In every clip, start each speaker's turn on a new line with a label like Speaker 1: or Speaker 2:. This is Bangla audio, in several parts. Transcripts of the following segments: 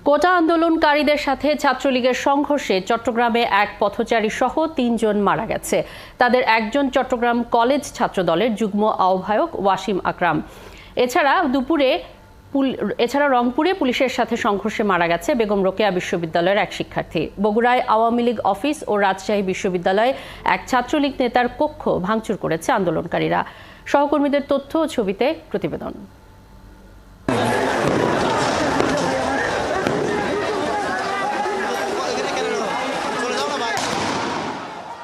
Speaker 1: কোটা আন্দোলনকারীদের সাথে ছাত্রলীগের সংঘর্ষে চট্টগ্রামে এক পথচারী সহ ৩ জন মারা গেছে। তাদের একজন চট্টগ্রাম কলেজ ছাত্রদলের যুগ্ম আহ্বায়ক ওয়াসিম আকরাম। এছাড়া রংপুরে পুলিশের সাথে সংঘর্ষে মারা গেছে বেগম রোকেয়া বিশ্ববিদ্যালয়ের এক শিক্ষার্থী। বগুড়ায় আওয়ামী লীগ অফিস ও রাজশাহী বিশ্ববিদ্যালয়ে এক ছাত্রলীগ নেতার কক্ষ ভাঙচুর করেছে আন্দোলনকারীরা। সহকর্মীদের তথ্য ও ছবিতে প্রতিবেদন।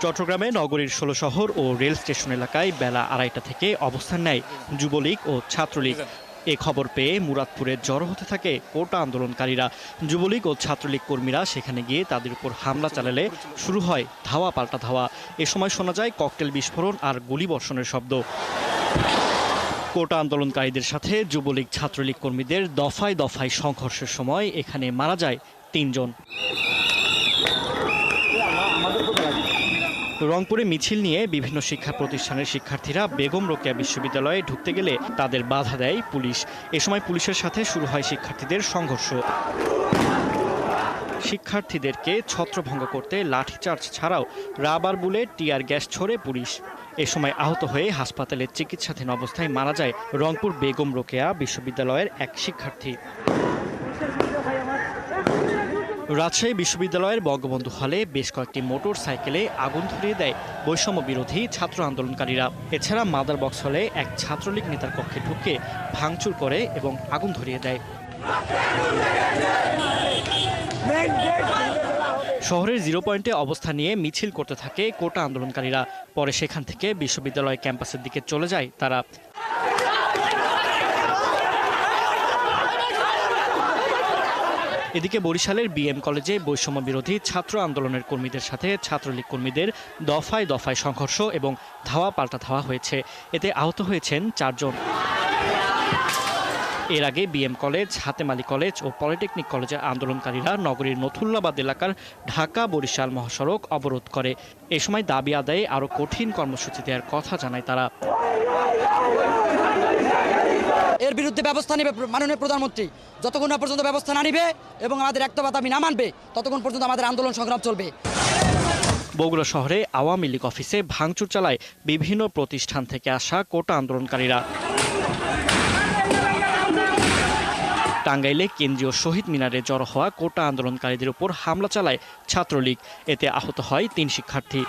Speaker 2: চট্টগ্রামে নগরীর ১৬ শহর ও রেল স্টেশন এলাকায় বেলা ২:৩০ থেকে অবস্থান নেয় যুবলীগ ও ছাত্রলীগ। এ খবর পেয়ে মুরাদপুরে জড়ো হতে থাকে কোটা আন্দোলনকারীরা। যুবলীগ ও ছাত্রলীগ কর্মীরা সেখানে গিয়ে তাদের উপর হামলা চালালে শুরু হয় ধাওয়া পাল্টা ধাওয়া। এ সময় শোনা যায় ককটেল বিস্ফোরণ আর গুলিবর্ষণের শব্দ। কোটা আন্দোলনকারীদের সাথে যুবলীগ ছাত্রলীগ কর্মীদের দফায় দফায় সংঘর্ষের সময় এখানে মারা যায় ৩ জন। রংপুরে মিছিল নিয়ে বিভিন্ন শিক্ষা প্রতিষ্ঠানের শিক্ষার্থীরা বেগম রোকেয়া বিশ্ববিদ্যালয়ে ঢুকতে গেলে তাদের বাধা দেয় পুলিশ। এ সময় পুলিশের সাথে শুরু হয় শিক্ষার্থীদের সংঘর্ষ। শিক্ষার্থীদেরকে ছত্রভঙ্গ করতে লাঠিচার্জ ছাড়াও রাবার বুলেট, টিয়ার গ্যাস ছোড়ে পুলিশ। এ সময় আহত হয়ে হাসপাতালে চিকিৎসাধীন অবস্থায় মারা যায় রংপুর বেগম রোকেয়া বিশ্ববিদ্যালয়ের এক শিক্ষার্থী। রাজশাহী বিশ্ববিদ্যালয়ের বঙ্গবন্ধু হলে বেশ কয়েকটি মোটর সাইকেলে আগুন ধরিয়ে দেয় বৈষম্য বিরোধী ছাত্র আন্দোলনকারীরা। এছাড়া মাদার বক্স হলে এক ছাত্রলীগ নেতার কক্ষে ঢুকে ভাঙচুর করে এবং আগুন ধরিয়ে দেয়। শহরের 0 পয়েন্টে অবস্থান নিয়ে মিছিল করতে থাকে কোটা আন্দোলনকারীরা। পরে সেখান থেকে বিশ্ববিদ্যালয় ক্যাম্পাসের দিকে চলে যায় তারা। এদিকে বরিশালের বিএম কলেজে বৈষম্য বিরোধী ছাত্র আন্দোলনের কর্মীদের সাথে ছাত্রলীগ কর্মীদের দফায় দফায় সংঘর্ষ এবং ধাওয়া পাল্টা ধাওয়া হয়েছে। এতে আহত হয়েছেন 4 জন। এর আগে BM college, Hatem Ali college ও পলিটেকনিক কলেজের আন্দোলনকারীরা নগরীর নথুল্লাবাদ এলাকার ঢাকা বরিশাল মহাসড়ক অবরোধ করে। এ সময় দাবি আদায়ে আরও কঠিন কর্মসূচি দেওয়ার কথা জানায় তারা।
Speaker 3: এর বিরুদ্ধে ব্যবস্থা নেবে মাননীয় প্রধানমন্ত্রী। যতক্ষণ না পর্যন্ত ব্যবস্থা না নিবে এবং আমাদের একতবা দাবি না মানবে ততক্ষণ পর্যন্ত আমাদের আন্দোলন সংগ্রাম চলবে।
Speaker 2: বগুড়া শহরে আওয়ামী লীগ অফিসে ভাঙচুর চালায় বিভিন্ন প্রতিষ্ঠান থেকে আসা কোটা আন্দোলনকারীরা। টাঙ্গাইলে কেন্দ্রীয় শহীদ মিনারে জড়ো হওয়া কোটা আন্দোলনকারীদের উপর হামলা চালায় ছাত্রলীগ। এতে আহত হয় 3 শিক্ষার্থী।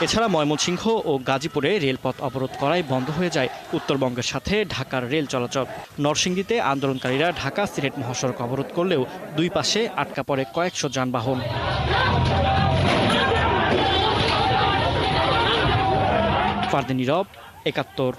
Speaker 2: এছাড়া ময়মনসিংহ ও গাজীপুরে রেলপথ অবরোধ করায় বন্ধ হয়ে যায় উত্তরবঙ্গের সাথে ঢাকার রেল চলাচল। নরসিংদীতে আন্দোলনকারীরা ঢাকা সিলেট মহাসড়ক অবরোধ করলেও 2 পাশে আটকা পড়ে কয়েকশো যানবাহন। ফারদিন নীরব, ৭১।